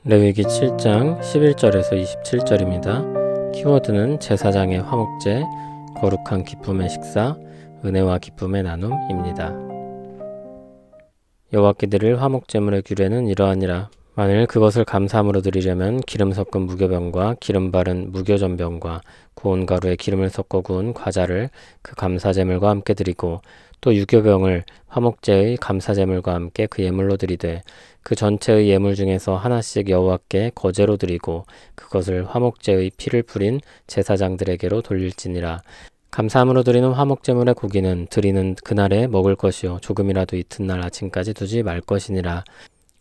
레위기 7장 11절에서 27절입니다. 키워드는 제사장의 화목제, 거룩한 기쁨의 식사, 은혜와 기쁨의 나눔입니다. 여호와께 드릴 화목제물의 규례는 이러하니라. 만일 그것을 감사함으로 드리려면 기름 섞은 무교병과 기름 바른 무교전병과 구운 가루에 기름을 섞어 구운 과자를 그 감사제물과 함께 드리고 또 유교병을 화목제의 감사제물과 함께 그 예물로 드리되 그 전체의 예물 중에서 하나씩 여호와께 거제로 드리고 그것을 화목제의 피를 뿌린 제사장들에게로 돌릴지니라. 감사함으로 드리는 화목제물의 고기는 드리는 그날에 먹을 것이요 조금이라도 이튿날 아침까지 두지 말 것이니라.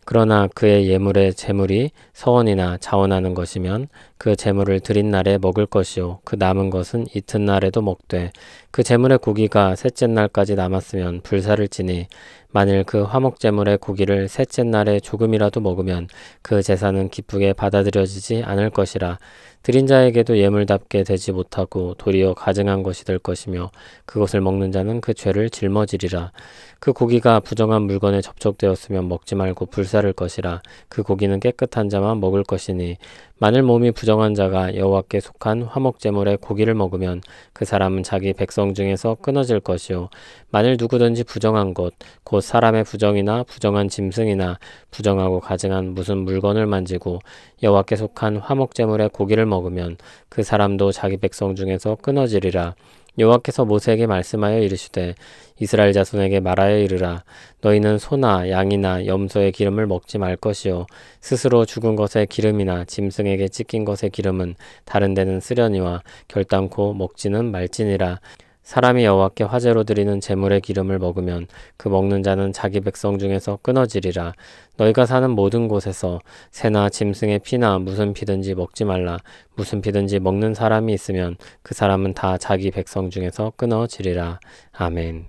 그러나 그의 예물의 제물이 서원이나 자원하는 것이면 그 제물을 드린 날에 먹을 것이요 그 남은 것은 이튿날에도 먹되 그 제물의 고기가 셋째 날까지 남았으면 불사를 지니 만일 그 화목제물의 고기를 셋째 날에 조금이라도 먹으면 그 제사는 기쁘게 받아들여지지 않을 것이라. 드린 자에게도 예물답게 되지 못하고 도리어 가증한 것이 될 것이며 그것을 먹는 자는 그 죄를 짊어지리라. 그 고기가 부정한 물건에 접촉되었으면 먹지 말고 불사를 것이라. 그 고기는 깨끗한 자만 먹을 것이니 만일 몸이 부정한 자가 여호와께 속한 화목제물의 고기를 먹으면 그 사람은 자기 백성 중에서 끊어질 것이요 만일 누구든지 부정한 것 곧 사람의 부정이나 부정한 짐승이나 부정하고 가증한 무슨 물건을 만지고 여호와께 속한 화목제물의 고기를 먹으면 그 사람도 자기 백성 중에서 끊어지리라. 여호와께서 모세에게 말씀하여 이르시되 이스라엘 자손에게 말하여 이르라. 너희는 소나 양이나 염소의 기름을 먹지 말 것이요 스스로 죽은 것의 기름이나 짐승에게 찢긴 것의 기름은 다른 데는 쓰려니와 결단코 먹지는 말지니라. 사람이 여호와께 화제로 드리는 제물의 기름을 먹으면 그 먹는 자는 자기 백성 중에서 끊어지리라. 너희가 사는 모든 곳에서 새나 짐승의 피나 무슨 피든지 먹지 말라. 무슨 피든지 먹는 사람이 있으면 그 사람은 다 자기 백성 중에서 끊어지리라. 아멘.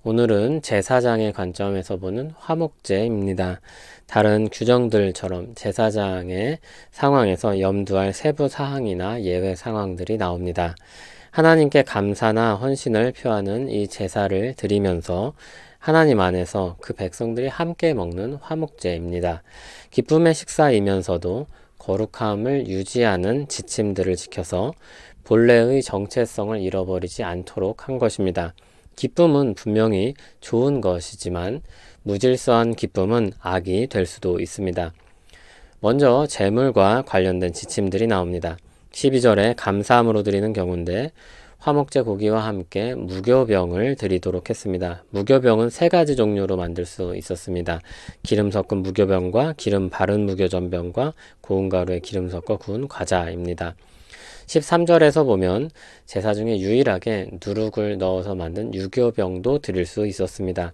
오늘은 제사장의 관점에서 보는 화목제입니다. 다른 규정들처럼 제사장의 상황에서 염두할 세부 사항이나 예외 상황들이 나옵니다. 하나님께 감사나 헌신을 표하는 이 제사를 드리면서 하나님 안에서 그 백성들이 함께 먹는 화목제입니다. 기쁨의 식사이면서도 거룩함을 유지하는 지침들을 지켜서 본래의 정체성을 잃어버리지 않도록 한 것입니다. 기쁨은 분명히 좋은 것이지만 무질서한 기쁨은 악이 될 수도 있습니다. 먼저 제물과 관련된 지침들이 나옵니다. 12절에 감사함으로 드리는 경우인데 화목제 고기와 함께 무교병을 드리도록 했습니다. 무교병은 세 가지 종류로 만들 수 있었습니다. 기름 섞은 무교병과 기름 바른 무교전병과 고운 가루에 기름 섞어 구운 과자입니다. 13절에서 보면 제사 중에 유일하게 누룩을 넣어서 만든 유교병도 드릴 수 있었습니다.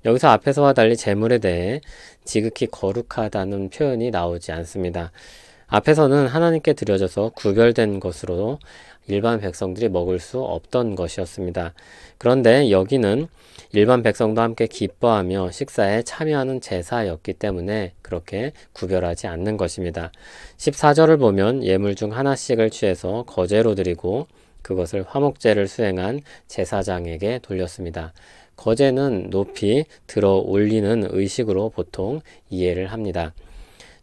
여기서 앞에서와 달리 제물에 대해 지극히 거룩하다는 표현이 나오지 않습니다. 앞에서는 하나님께 드려져서 구별된 것으로 일반 백성들이 먹을 수 없던 것이었습니다. 그런데 여기는 일반 백성도 함께 기뻐하며 식사에 참여하는 제사였기 때문에 그렇게 구별하지 않는 것입니다. 14절을 보면 예물 중 하나씩을 취해서 거제로 드리고 그것을 화목제를 수행한 제사장에게 돌렸습니다. 거제는 높이 들어 올리는 의식으로 보통 이해를 합니다.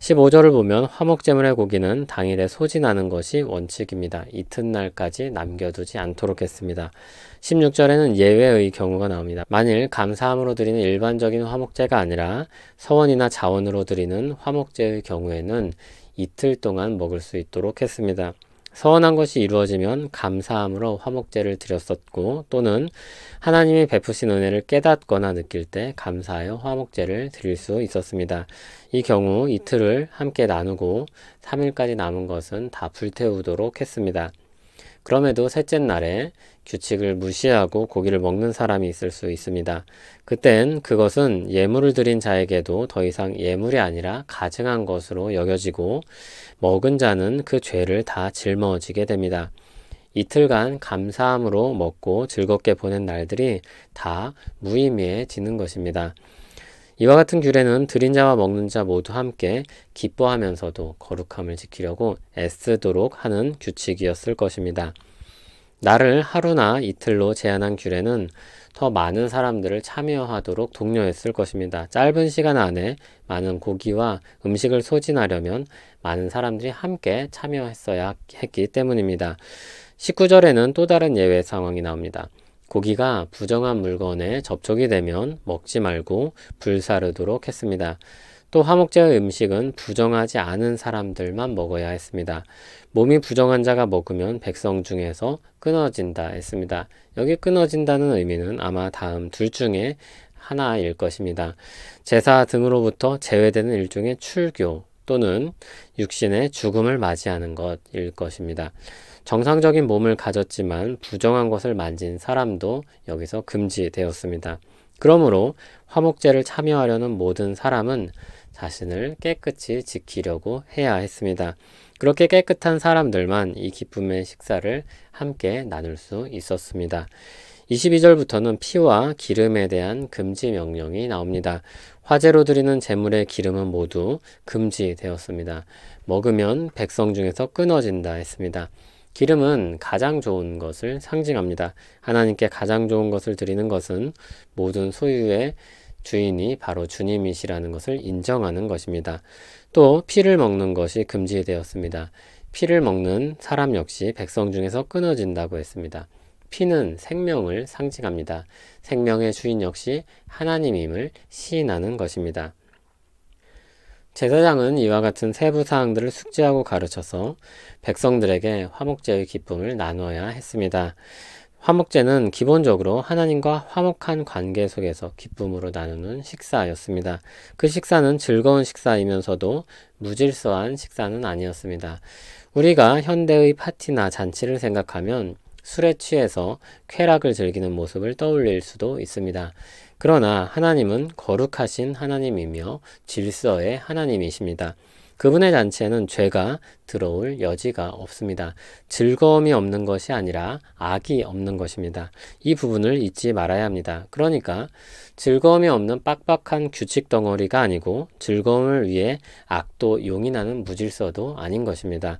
15절을 보면 화목제물의 고기는 당일에 소진하는 것이 원칙입니다. 이튿날까지 남겨두지 않도록 했습니다. 16절에는 예외의 경우가 나옵니다. 만일 감사함으로 드리는 일반적인 화목제가 아니라 서원이나 자원으로 드리는 화목제의 경우에는 이틀 동안 먹을 수 있도록 했습니다. 서원한 것이 이루어지면 감사함으로 화목제를 드렸었고 또는 하나님이 베푸신 은혜를 깨닫거나 느낄 때 감사하여 화목제를 드릴 수 있었습니다. 이 경우 이틀을 함께 나누고 3일까지 남은 것은 다 불태우도록 했습니다. 그럼에도 셋째 날에 규칙을 무시하고 고기를 먹는 사람이 있을 수 있습니다. 그땐 그것은 예물을 드린 자에게도 더 이상 예물이 아니라 가증한 것으로 여겨지고 먹은 자는 그 죄를 다 짊어지게 됩니다. 이틀간 감사함으로 먹고 즐겁게 보낸 날들이 다 무의미해지는 것입니다. 이와 같은 규례는 드린 자와 먹는 자 모두 함께 기뻐하면서도 거룩함을 지키려고 애쓰도록 하는 규칙이었을 것입니다. 날을 하루나 이틀로 제한한 규례는 더 많은 사람들을 참여하도록 독려했을 것입니다. 짧은 시간 안에 많은 고기와 음식을 소진하려면 많은 사람들이 함께 참여했어야 했기 때문입니다. 19절에는 또 다른 예외 상황이 나옵니다. 고기가 부정한 물건에 접촉이 되면 먹지 말고 불사르도록 했습니다. 또 화목제의 음식은 부정하지 않은 사람들만 먹어야 했습니다. 몸이 부정한 자가 먹으면 백성 중에서 끊어진다 했습니다. 여기 끊어진다는 의미는 아마 다음 둘 중에 하나일 것입니다. 제사 등으로부터 제외되는 일종의 출교 또는 육신의 죽음을 맞이하는 것일 것입니다. 정상적인 몸을 가졌지만 부정한 것을 만진 사람도 여기서 금지되었습니다. 그러므로 화목제를 참여하려는 모든 사람은 자신을 깨끗이 지키려고 해야 했습니다. 그렇게 깨끗한 사람들만 이 기쁨의 식사를 함께 나눌 수 있었습니다. 22절부터는 피와 기름에 대한 금지 명령이 나옵니다. 화제로 드리는 제물의 기름은 모두 금지되었습니다. 먹으면 백성 중에서 끊어진다 했습니다. 기름은 가장 좋은 것을 상징합니다. 하나님께 가장 좋은 것을 드리는 것은 모든 소유의 주인이 바로 주님이시라는 것을 인정하는 것입니다. 또 피를 먹는 것이 금지되었습니다. 피를 먹는 사람 역시 백성 중에서 끊어진다고 했습니다. 피는 생명을 상징합니다. 생명의 주인 역시 하나님임을 시인하는 것입니다. 제사장은 이와 같은 세부 사항들을 숙지하고 가르쳐서 백성들에게 화목제의 기쁨을 나눠야 했습니다. 화목제는 기본적으로 하나님과 화목한 관계 속에서 기쁨으로 나누는 식사였습니다. 그 식사는 즐거운 식사이면서도 무질서한 식사는 아니었습니다. 우리가 현대의 파티나 잔치를 생각하면 술에 취해서 쾌락을 즐기는 모습을 떠올릴 수도 있습니다. 그러나 하나님은 거룩하신 하나님이며 질서의 하나님이십니다. 그분의 잔치에는 죄가 들어올 여지가 없습니다. 즐거움이 없는 것이 아니라 악이 없는 것입니다. 이 부분을 잊지 말아야 합니다. 그러니까 즐거움이 없는 빡빡한 규칙 덩어리가 아니고 즐거움을 위해 악도 용인하는 무질서도 아닌 것입니다.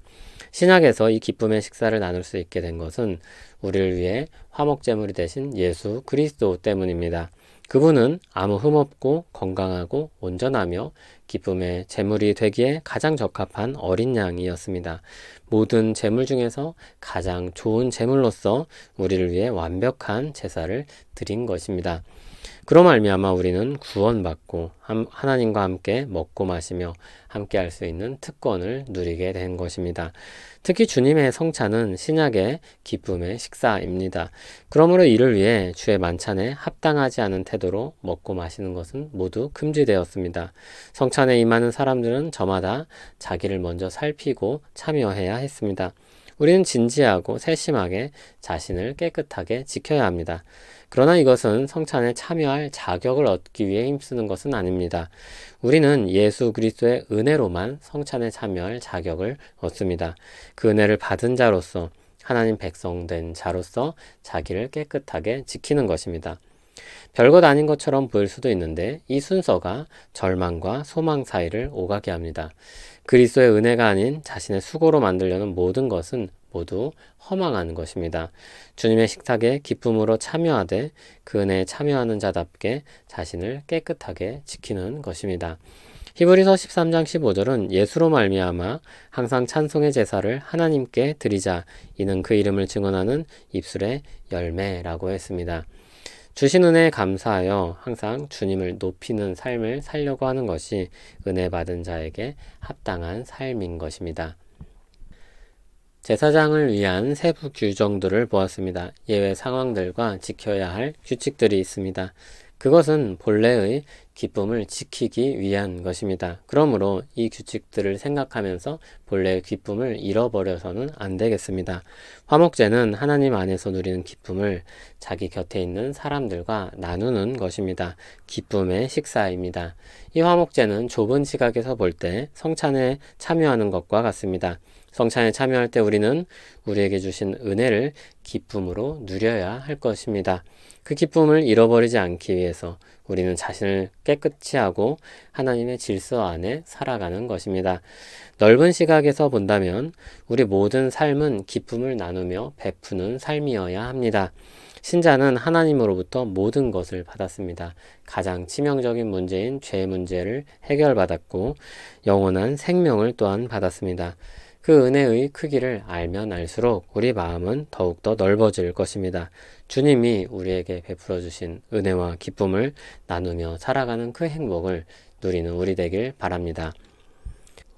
신약에서 이 기쁨의 식사를 나눌 수 있게 된 것은 우리를 위해 화목제물이 되신 예수 그리스도 때문입니다. 그분은 아무 흠없고 건강하고 온전하며 기쁨의 제물이 되기에 가장 적합한 어린 양이었습니다. 모든 제물 중에서 가장 좋은 제물로서 우리를 위해 완벽한 제사를 드린 것입니다. 그로 말미암아 우리는 구원받고 하나님과 함께 먹고 마시며 함께 할 수 있는 특권을 누리게 된 것입니다. 특히 주님의 성찬은 신약의 기쁨의 식사입니다. 그러므로 이를 위해 주의 만찬에 합당하지 않은 태도로 먹고 마시는 것은 모두 금지되었습니다. 성찬에 임하는 사람들은 저마다 자기를 먼저 살피고 참여해야 했습니다. 우리는 진지하고 세심하게 자신을 깨끗하게 지켜야 합니다. 그러나 이것은 성찬에 참여할 자격을 얻기 위해 힘쓰는 것은 아닙니다. 우리는 예수 그리스도의 은혜로만 성찬에 참여할 자격을 얻습니다. 그 은혜를 받은 자로서 하나님 백성 된 자로서 자기를 깨끗하게 지키는 것입니다. 별것 아닌 것처럼 보일 수도 있는데 이 순서가 절망과 소망 사이를 오가게 합니다. 그리스도의 은혜가 아닌 자신의 수고로 만들려는 모든 것은 모두 허망한 것입니다. 주님의 식탁에 기쁨으로 참여하되 그 은혜에 참여하는 자답게 자신을 깨끗하게 지키는 것입니다. 히브리서 13장 15절은 예수로 말미암아 항상 찬송의 제사를 하나님께 드리자. 이는 그 이름을 증언하는 입술의 열매라고 했습니다. 주신 은혜에 감사하여 항상 주님을 높이는 삶을 살려고 하는 것이 은혜 받은 자에게 합당한 삶인 것입니다. 제사장을 위한 세부 규정들을 보았습니다. 예외 상황들과 지켜야 할 규칙들이 있습니다. 그것은 본래의 기쁨을 지키기 위한 것입니다. 그러므로 이 규칙들을 생각하면서 본래의 기쁨을 잃어버려서는 안 되겠습니다. 화목제는 하나님 안에서 누리는 기쁨을 자기 곁에 있는 사람들과 나누는 것입니다. 기쁨의 식사입니다. 이 화목제는 좁은 시각에서 볼 때 성찬에 참여하는 것과 같습니다. 성찬에 참여할 때 우리는 우리에게 주신 은혜를 기쁨으로 누려야 할 것입니다. 그 기쁨을 잃어버리지 않기 위해서 우리는 자신을 깨끗이 하고 하나님의 질서 안에 살아가는 것입니다. 넓은 시각에서 본다면 우리 모든 삶은 기쁨을 나누며 베푸는 삶이어야 합니다. 신자는 하나님으로부터 모든 것을 받았습니다. 가장 치명적인 문제인 죄 문제를 해결받았고 영원한 생명을 또한 받았습니다. 그 은혜의 크기를 알면 알수록 우리 마음은 더욱더 넓어질 것입니다. 주님이 우리에게 베풀어 주신 은혜와 기쁨을 나누며 살아가는 그 행복을 누리는 우리 되길 바랍니다.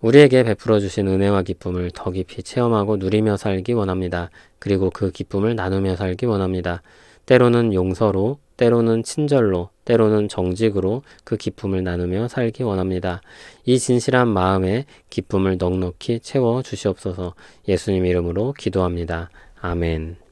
우리에게 베풀어 주신 은혜와 기쁨을 더 깊이 체험하고 누리며 살기 원합니다. 그리고 그 기쁨을 나누며 살기 원합니다. 때로는 용서로, 때로는 친절로, 때로는 정직으로 그 기쁨을 나누며 살기 원합니다. 이 진실한 마음에 기쁨을 넉넉히 채워 주시옵소서. 예수님 이름으로 기도합니다. 아멘.